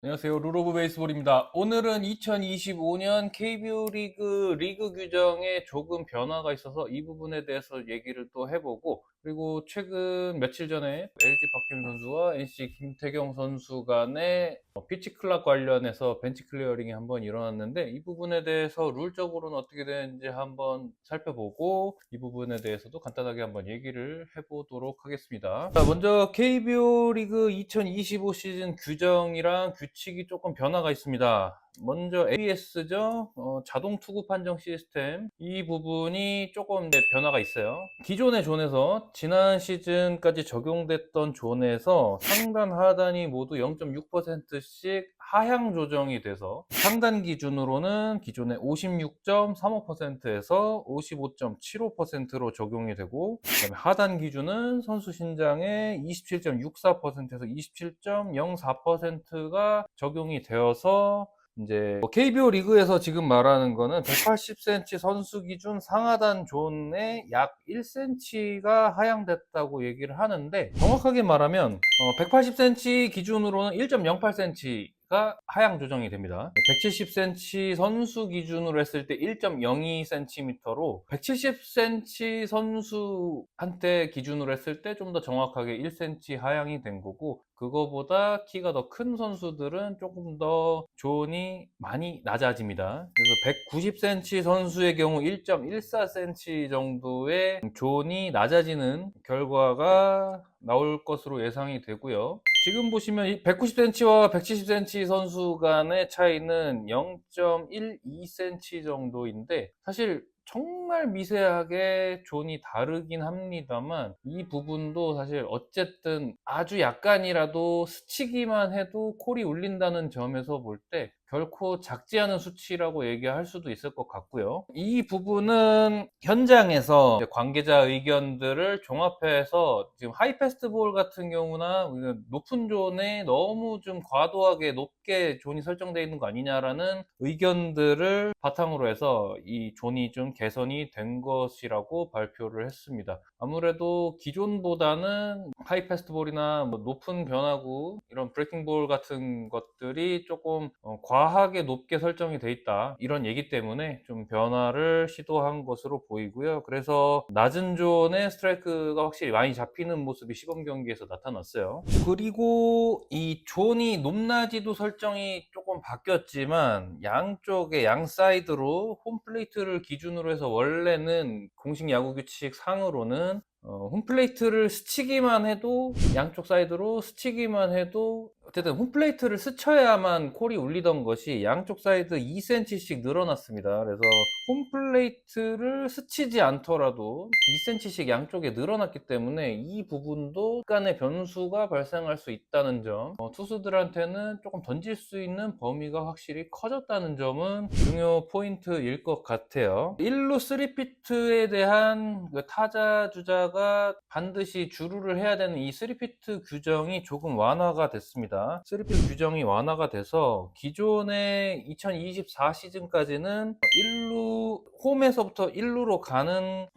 안녕하세요. 룰오브 베이스볼입니다. 오늘은 2025년 KBO 리그 규정에 조금 변화가 있어서 이 부분에 대해서 얘기를 또 해보고, 그리고 최근 며칠 전에 LG 박혜민 선수와 NC 김태경 선수 간의 피치 클락 관련해서 벤치 클리어링이 한번 일어났는데, 이 부분에 대해서 룰적으로는 어떻게 되는지 한번 살펴보고, 이 부분에 대해서도 간단하게 한번 얘기를 해보도록 하겠습니다. 자, 먼저 KBO 리그 2025 시즌 규정이랑 규칙이 조금 변화가 있습니다. 먼저 ABS죠. 자동 투구 판정 시스템. 이 부분이 조금 변화가 있어요. 기존의 존에서 지난 시즌까지 적용됐던 존에서 상단 하단이 모두 0.6%씩 하향 조정이 돼서 상단 기준으로는 기존의 56.35%에서 55.75%로 적용이 되고, 그다음에 하단 기준은 선수 신장의 27.64%에서 27.04%가 적용이 되어서, 이제 KBO 리그에서 지금 말하는 거는 180cm 선수 기준 상하단 존에 약 1cm가 하향됐다고 얘기를 하는데, 정확하게 말하면 180cm 기준으로는 1.08cm가 하향 조정이 됩니다. 170cm 선수 기준으로 했을 때 1.02cm로 170cm 선수한테 기준으로 했을 때 좀 더 정확하게 1cm 하향이 된 거고, 그거보다 키가 더 큰 선수들은 조금 더 존이 많이 낮아집니다. 그래서 190cm 선수의 경우 1.14cm 정도의 존이 낮아지는 결과가 나올 것으로 예상이 되고요. 지금 보시면 190cm와 170cm 선수 간의 차이는 0.12cm 정도인데, 사실 정말 미세하게 존이 다르긴 합니다만, 이 부분도 사실 어쨌든 아주 약간이라도 스치기만 해도 콜이 울린다는 점에서 볼 때 결코 작지 않은 수치라고 얘기할 수도 있을 것 같고요. 이 부분은 현장에서 관계자 의견들을 종합해서 지금 하이패스트볼 같은 경우나 높은 존에 너무 좀 과도하게 높게 존이 설정되어 있는 거 아니냐라는 의견들을 바탕으로 해서 이 존이 좀 개선이 된 것이라고 발표를 했습니다. 아무래도 기존보다는 하이패스트볼이나 뭐 높은 변화구, 이런 브레이킹볼 같은 것들이 조금 과하게 높게 설정이 돼 있다, 이런 얘기 때문에 좀 변화를 시도한 것으로 보이고요. 그래서 낮은 존의 스트라이크가 확실히 많이 잡히는 모습이 시범 경기에서 나타났어요. 그리고 이 존이 높낮이도 설정이 조금 바뀌었지만, 양쪽에 양 사이드로 홈플레이트를 기준으로 해서 원래는 공식 야구 규칙 상으로는 홈플레이트를 스치기만 해도, 양쪽 사이드로 스치기만 해도, 어쨌든 홈플레이트를 스쳐야만 콜이 울리던 것이 양쪽 사이드 2cm씩 늘어났습니다. 그래서 홈플레이트를 스치지 않더라도 2cm씩 양쪽에 늘어났기 때문에 이 부분도 약간의 변수가 발생할 수 있다는 점, 투수들한테는 조금 던질 수 있는 범위가 확실히 커졌다는 점은 중요 포인트일 것 같아요. 1루 3피트에 대한 그 타자 주자가 반드시 주루를 해야 되는 이 3피트 규정이 조금 완화가 됐습니다. 3피트 규정이 완화가 돼서 기존의 2024 시즌까지는 1루 홈에서부터 1루로 가는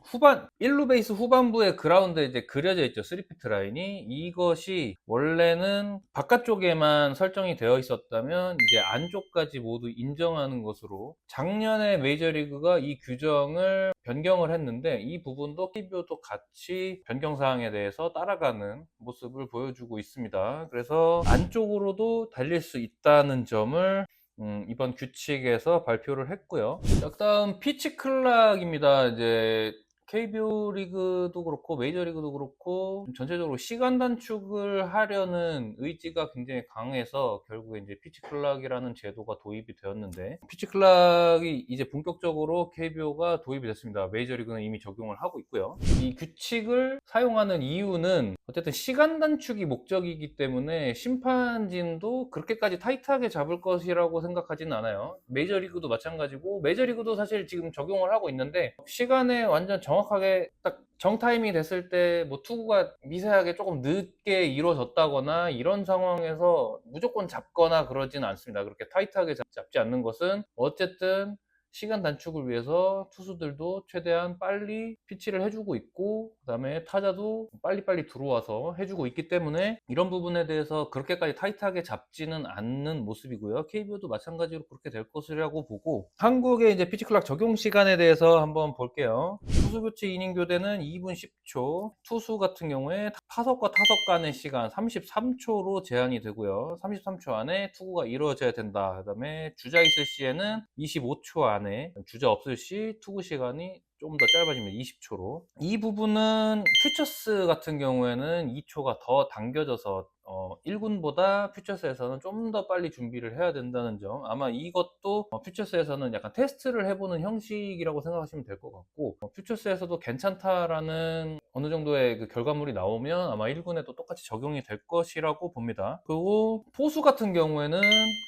1루 베이스 후반부에 그라운드에 이제 그려져 있죠, 3피트 라인이. 이것이 원래는 바깥쪽에만 설정이 되어 있었다면 이제 안쪽까지 모두 인정하는 것으로, 작년에 메이저리그가 이 규정을 변경을 했는데, 이 부분도 KBO도 같이 변경 사항에 대해서 따라가는 모습을 보여주고 있습니다. 그래서 안쪽으로도 달릴 수 있다는 점을 이번 규칙에서 발표를 했고요. 다음 피치 클락입니다. 이제 KBO 리그도 그렇고 메이저리그도 그렇고 전체적으로 시간 단축을 하려는 의지가 굉장히 강해서 결국에 이제 피치 클락이라는 제도가 도입이 되었는데, 피치 클락이 이제 본격적으로 KBO가 도입이 됐습니다. 메이저리그는 이미 적용을 하고 있고요. 이 규칙을 사용하는 이유는 어쨌든 시간 단축이 목적이기 때문에 심판진도 그렇게까지 타이트하게 잡을 것이라고 생각하지는 않아요. 메이저리그도 마찬가지고, 메이저리그도 사실 지금 적용을 하고 있는데, 시간에 완전 정확하게 딱 정타임이 됐을 때 뭐 투구가 미세하게 조금 늦게 이루어졌다거나 이런 상황에서 무조건 잡거나 그러진 않습니다. 그렇게 타이트하게 잡지 않는 것은 어쨌든 시간 단축을 위해서 투수들도 최대한 빨리 피치를 해주고 있고, 그 다음에 타자도 빨리빨리 들어와서 해주고 있기 때문에 이런 부분에 대해서 그렇게까지 타이트하게 잡지는 않는 모습이고요. KBO도 마찬가지로 그렇게 될 것이라고 보고, 한국의 이제 피치클락 적용 시간에 대해서 한번 볼게요. 투수 교체 이닝 교대는 2분 10초, 투수 같은 경우에 타석과 타석 간의 시간 33초로 제한이 되고요. 33초 안에 투구가 이루어져야 된다. 그 다음에 주자 있을 시에는 25초 안에, 주자 없을 시 투구 시간이 좀 더 짧아지면 20초로. 이 부분은 퓨처스 같은 경우에는 2초가 더 당겨져서 1군보다 퓨처스에서는 좀 더 빨리 준비를 해야 된다는 점, 아마 이것도 퓨처스에서는 약간 테스트를 해보는 형식이라고 생각하시면 될 것 같고, 퓨처스에서도 괜찮다라는 어느 정도의 그 결과물이 나오면 아마 1군에도 똑같이 적용이 될 것이라고 봅니다. 그리고 포수 같은 경우에는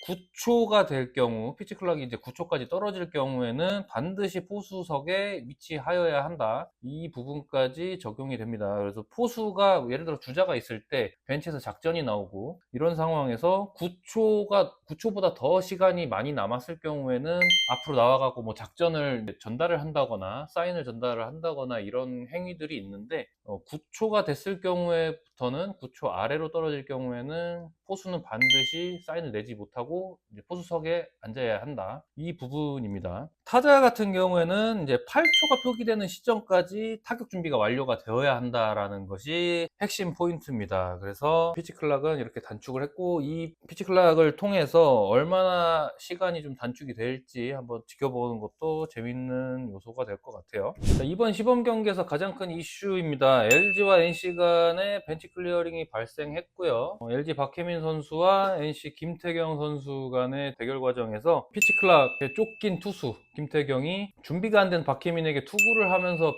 9초가 될 경우, 피치 클락이 이제 9초까지 떨어질 경우에는 반드시 포수석에 위치하여야 한다. 이 부분까지 적용이 됩니다. 그래서 포수가 예를 들어 주자가 있을 때 벤치에서 작전이 나오고, 이런 상황에서 9초보다 더 시간이 많이 남았을 경우에는 앞으로 나와가고 뭐 작전을 전달을 한다거나 사인을 전달을 한다거나 이런 행위들이 있는데, 9초가 됐을 경우에부터는 9초 아래로 떨어질 경우에는 포수는 반드시 사인을 내지 못하고 이제 포수석에 앉아야 한다. 이 부분입니다. 타자 같은 경우에는 이제 8초가 표기되는 시점까지 타격 준비가 완료가 되어야 한다라는 것이 핵심 포인트입니다. 그래서 피치 클락은 이렇게 단축을 했고, 이 피치 클락을 통해서 얼마나 시간이 좀 단축이 될지 한번 지켜보는 것도 재밌는 요소가 될 것 같아요. 자, 이번 시범 경기에서 가장 큰 이슈입니다. LG와 NC 간의 벤치 클리어링이 발생했고요. LG 박혜민 선수와 NC 김태경 선수 간의 대결 과정에서 피치 클락에 쫓긴 투수 김태경이 준비가 안 된 박혜민에게 투구를 하면서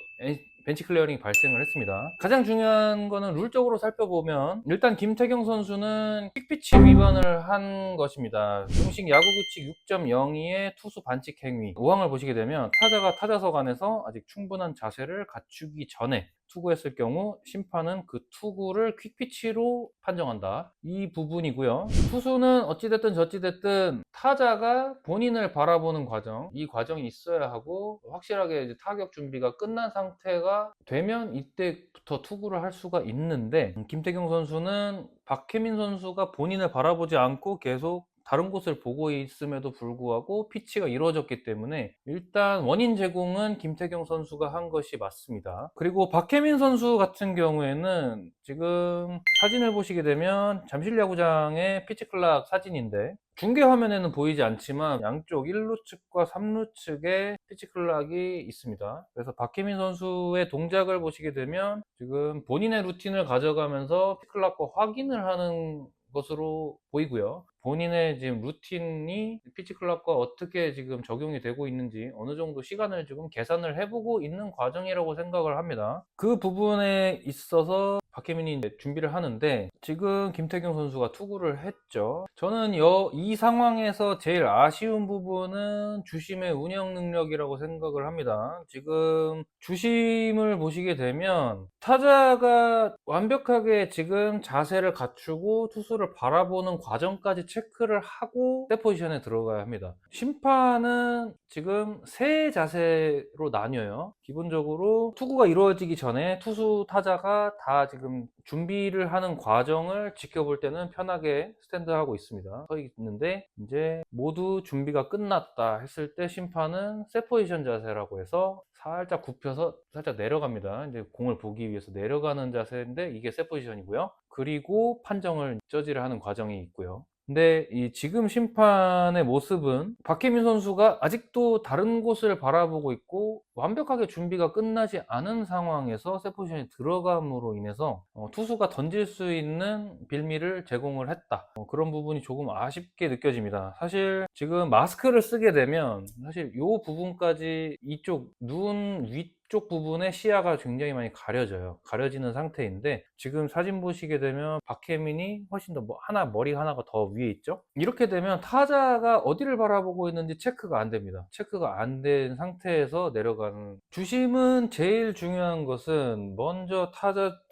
벤치 클리어링이 발생을 했습니다. 가장 중요한 거는 룰적으로 살펴보면, 일단 김태경 선수는 킥피치 위반을 한 것입니다. 공식 야구 규칙 6.02의 투수 반칙 행위 5항을 보시게 되면, 타자가 타자석 안에서 아직 충분한 자세를 갖추기 전에 투구했을 경우 심판은 그 투구를 퀵피치로 판정한다. 이 부분이고요. 투수는 어찌됐든 저찌됐든 타자가 본인을 바라보는 과정, 이 과정이 있어야 하고, 확실하게 이제 타격 준비가 끝난 상태가 되면 이때부터 투구를 할 수가 있는데, 김태경 선수는 박혜민 선수가 본인을 바라보지 않고 계속 다른 곳을 보고 있음에도 불구하고 피치가 이루어졌기 때문에 일단 원인 제공은 김태경 선수가 한 것이 맞습니다. 그리고 박혜민 선수 같은 경우에는 지금 사진을 보시게 되면 잠실야구장의 피치 클락 사진인데, 중계 화면에는 보이지 않지만 양쪽 1루 측과 3루 측에 피치 클락이 있습니다. 그래서 박혜민 선수의 동작을 보시게 되면 지금 본인의 루틴을 가져가면서 피치 클락과 확인을 하는 것으로 보이고요. 본인의 지금 루틴이 피치 클락과 어떻게 지금 적용이 되고 있는지 어느 정도 시간을 지금 계산을 해보고 있는 과정이라고 생각을 합니다. 그 부분에 있어서 박혜민이 준비를 하는데, 지금 김태경 선수가 투구를 했죠. 저는 이 상황에서 제일 아쉬운 부분은 주심의 운영 능력이라고 생각을 합니다. 지금 주심을 보시게 되면 타자가 완벽하게 지금 자세를 갖추고 투수를 바라보는 과정까지 체크를 하고 세 포지션에 들어가야 합니다. 심판은 지금 세 자세로 나뉘어요. 기본적으로 투구가 이루어지기 전에 투수 타자가 다 지금 준비를 하는 과정을 지켜볼 때는 편하게 스탠드하고 있습니다. 서 있는데, 이제 모두 준비가 끝났다 했을 때 심판은 세 포지션 자세라고 해서 살짝 굽혀서 살짝 내려갑니다. 이제 공을 보기 위해서 내려가는 자세인데, 이게 세 포지션이고요. 그리고 판정을 저지를 하는 과정이 있고요. 근데 이 지금 심판의 모습은 박혜민 선수가 아직도 다른 곳을 바라보고 있고 완벽하게 준비가 끝나지 않은 상황에서 세 포지션에 들어감으로 인해서 투수가 던질 수 있는 빌미를 제공을 했다. 그런 부분이 조금 아쉽게 느껴집니다. 사실 지금 마스크를 쓰게 되면 사실 이 부분까지 이쪽 눈 위쪽 부분의 시야가 굉장히 많이 가려지는 상태인데, 지금 사진 보시게 되면 박혜민이 훨씬 더 머리 하나가 더 위에 있죠. 이렇게 되면 타자가 어디를 바라보고 있는지 체크가 안 됩니다. 체크가 안 된 상태에서 내려가는, 주심은 제일 중요한 것은 먼저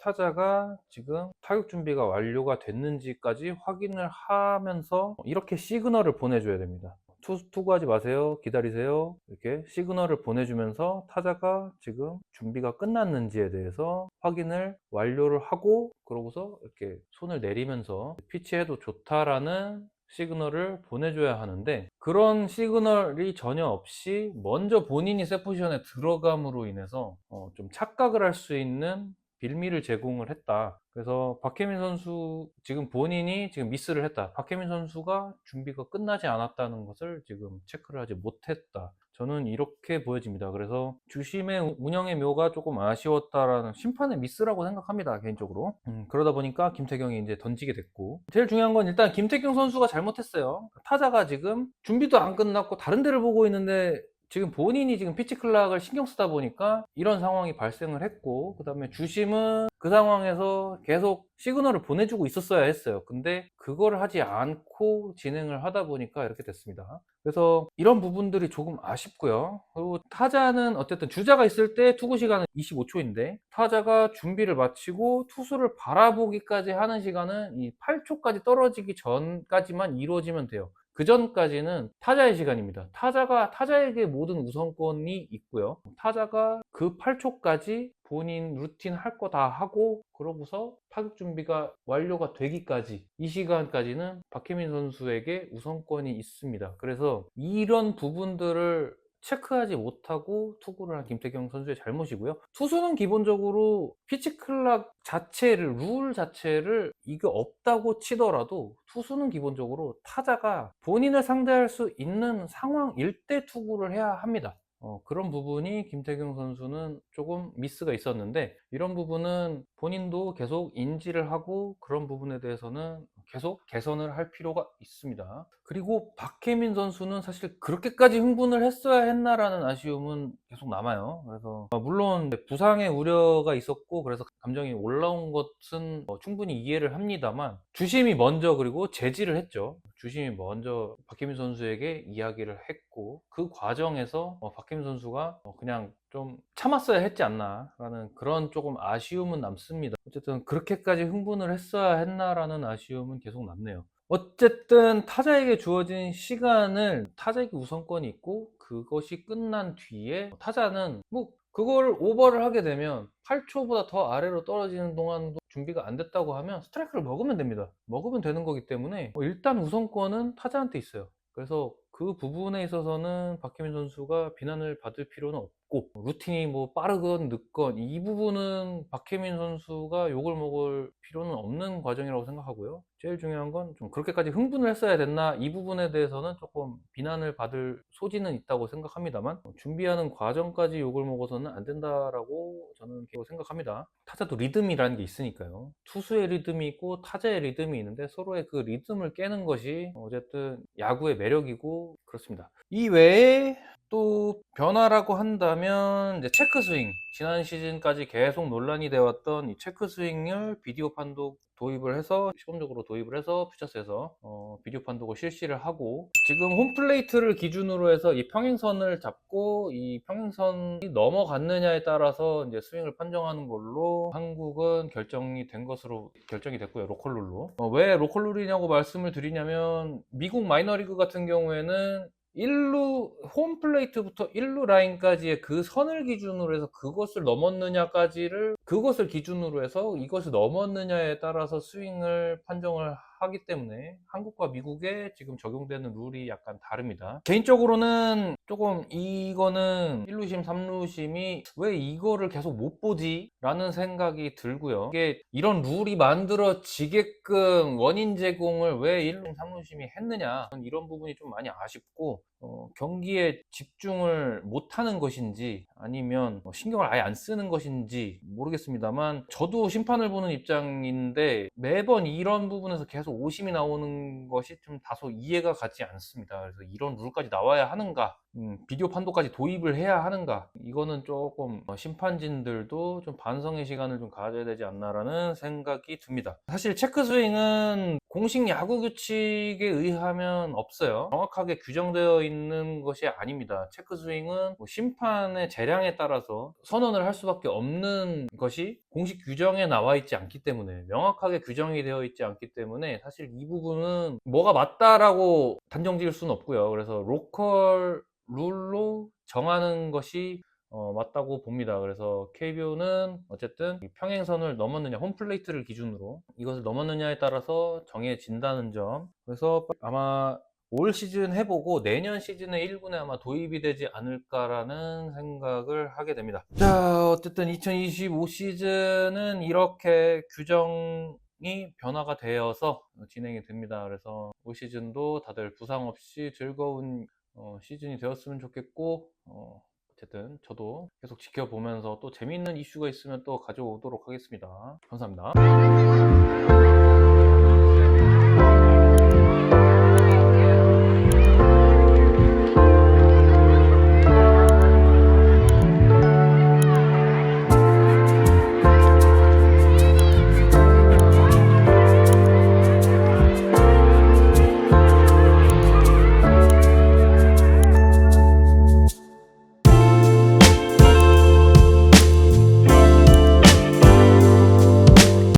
타자가 지금 타격 준비가 완료가 됐는지까지 확인을 하면서 이렇게 시그널을 보내줘야 됩니다. 투구하지 마세요. 기다리세요. 이렇게 시그널을 보내주면서 타자가 지금 준비가 끝났는지에 대해서 확인을 완료를 하고, 그러고서 이렇게 손을 내리면서 피치해도 좋다라는 시그널을 보내줘야 하는데, 그런 시그널이 전혀 없이 먼저 본인이 셋 포지션에 들어감으로 인해서 좀 착각을 할 수 있는 빌미를 제공을 했다. 그래서 박혜민 선수 지금 본인이 지금 미스를 했다. 박혜민 선수가 준비가 끝나지 않았다는 것을 지금 체크를 하지 못했다. 저는 이렇게 보여집니다. 그래서 주심의 운영의 묘가 조금 아쉬웠다라는, 심판의 미스라고 생각합니다, 개인적으로. 그러다 보니까 김태경이 이제 던지게 됐고, 제일 중요한 건 일단 김태경 선수가 잘못했어요. 타자가 지금 준비도 안 끝났고 다른 데를 보고 있는데, 지금 본인이 지금 피치 클락을 신경 쓰다 보니까 이런 상황이 발생을 했고, 그 다음에 주심은 그 상황에서 계속 시그널을 보내주고 있었어야 했어요. 근데 그걸 하지 않고 진행을 하다 보니까 이렇게 됐습니다. 그래서 이런 부분들이 조금 아쉽고요. 그리고 타자는 어쨌든 주자가 있을 때 투구 시간은 25초인데, 타자가 준비를 마치고 투수를 바라보기까지 하는 시간은 이 8초까지 떨어지기 전까지만 이루어지면 돼요. 그 전까지는 타자의 시간입니다. 타자에게 모든 우선권이 있고요. 타자가 그 8초까지 본인 루틴 할 거 다 하고, 그러고서 타격 준비가 완료가 되기까지, 이 시간까지는 박혜민 선수에게 우선권이 있습니다. 그래서 이런 부분들을 체크하지 못하고 투구를 한 김태경 선수의 잘못이고요. 투수는 기본적으로 피치 클락 자체를, 룰 자체를 이게 없다고 치더라도 투수는 기본적으로 타자가 본인을 상대할 수 있는 상황일 때 투구를 해야 합니다. 그런 부분이 김태경 선수는 조금 미스가 있었는데, 이런 부분은 본인도 계속 인지를 하고 그런 부분에 대해서는 계속 개선을 할 필요가 있습니다. 그리고 박혜민 선수는 사실 그렇게까지 흥분을 했어야 했나라는 아쉬움은 계속 남아요. 그래서 물론 부상의 우려가 있었고 그래서 감정이 올라온 것은 충분히 이해를 합니다만, 주심이 먼저 그리고 제지를 했죠. 주심이 먼저 박혜민 선수에게 이야기를 했고, 그 과정에서 박혜민 선수가 그냥 좀 참았어야 했지 않나라는 그런 조금 아쉬움은 남습니다. 어쨌든 그렇게까지 흥분을 했어야 했나라는 아쉬움은 계속 남네요. 어쨌든 타자에게 주어진 시간을, 타자에게 우선권이 있고 그것이 끝난 뒤에 타자는 뭐 그걸 오버를 하게 되면 8초보다 더 아래로 떨어지는 동안도 준비가 안 됐다고 하면 스트라이크를 먹으면 됩니다. 먹으면 되는 거기 때문에 일단 우선권은 타자한테 있어요. 그래서 그 부분에 있어서는 박혜민 선수가 비난을 받을 필요는 없고, 루틴이 뭐 빠르건 늦건 이 부분은 박혜민 선수가 욕을 먹을 필요는 없는 과정이라고 생각하고요. 제일 중요한 건 좀 그렇게까지 흥분을 했어야 됐나, 이 부분에 대해서는 조금 비난을 받을 소지는 있다고 생각합니다만, 준비하는 과정까지 욕을 먹어서는 안 된다라고 저는 생각합니다. 타자도 리듬이라는 게 있으니까요. 투수의 리듬이 있고 타자의 리듬이 있는데, 서로의 그 리듬을 깨는 것이 어쨌든 야구의 매력이고 그렇습니다. 이 외에 또 변화라고 한다면 이제 체크 스윙, 지난 시즌까지 계속 논란이 되어 왔던 이 체크 스윙을 비디오 판독 도입을 해서, 시범적으로 도입을 해서 퓨처스에서 비디오 판독을 실시를 하고, 지금 홈플레이트를 기준으로 해서 이 평행선을 잡고 이 평행선이 넘어갔느냐에 따라서 이제 스윙을 판정하는 걸로 한국은 결정이 된 것으로 결정이 됐고요. 로컬룰로. 왜 로컬룰이냐고 말씀을 드리냐면, 미국 마이너리그 같은 경우에는 1루, 홈플레이트부터 1루 라인까지의 그 선을 기준으로 해서 그것을 넘었느냐까지를, 그것을 기준으로 해서 이것을 넘었느냐에 따라서 스윙을 판정을 하기 때문에 한국과 미국에 지금 적용되는 룰이 약간 다릅니다. 개인적으로는 조금 이거는 1루심, 3루심이 왜 이거를 계속 못 보지? 라는 생각이 들고요. 이게 이런 룰이 만들어지게끔 원인 제공을 왜 1루, 3루심이 했느냐, 이런 부분이 좀 많이 아쉽고, 경기에 집중을 못하는 것인지 아니면 신경을 아예 안 쓰는 것인지 모르겠습니다만, 저도 심판을 보는 입장인데 매번 이런 부분에서 계속 오심이 나오는 것이 좀 다소 이해가 가지 않습니다. 그래서 이런 룰까지 나와야 하는가, 비디오 판도까지 도입을 해야 하는가, 이거는 조금 심판진들도 좀 반성의 시간을 좀 가져야 되지 않나라는 생각이 듭니다. 사실 체크 스윙은 공식 야구 규칙에 의하면 없어요. 정확하게 규정되어 있는 것이 아닙니다. 체크 스윙은 뭐 심판의 재량에 따라서 선언을 할 수밖에 없는 것이 공식 규정에 나와 있지 않기 때문에, 명확하게 규정이 되어 있지 않기 때문에 사실 이 부분은 뭐가 맞다라고 단정 지을 수는 없고요. 그래서 로컬 룰로 정하는 것이 맞다고 봅니다. 그래서 KBO는 어쨌든 평행선을 넘었느냐, 홈플레이트를 기준으로 이것을 넘었느냐에 따라서 정해진다는 점. 그래서 아마 올 시즌 해보고 내년 시즌에 1군에 아마 도입이 되지 않을까라는 생각을 하게 됩니다. 자, 어쨌든 2025 시즌은 이렇게 규정이 변화가 되어서 진행이 됩니다. 그래서 올 시즌도 다들 부상 없이 즐거운 시즌이 되었으면 좋겠고, 어쨌든 저도 계속 지켜보면서 또 재미있는 이슈가 있으면 또 가져오도록 하겠습니다. 감사합니다.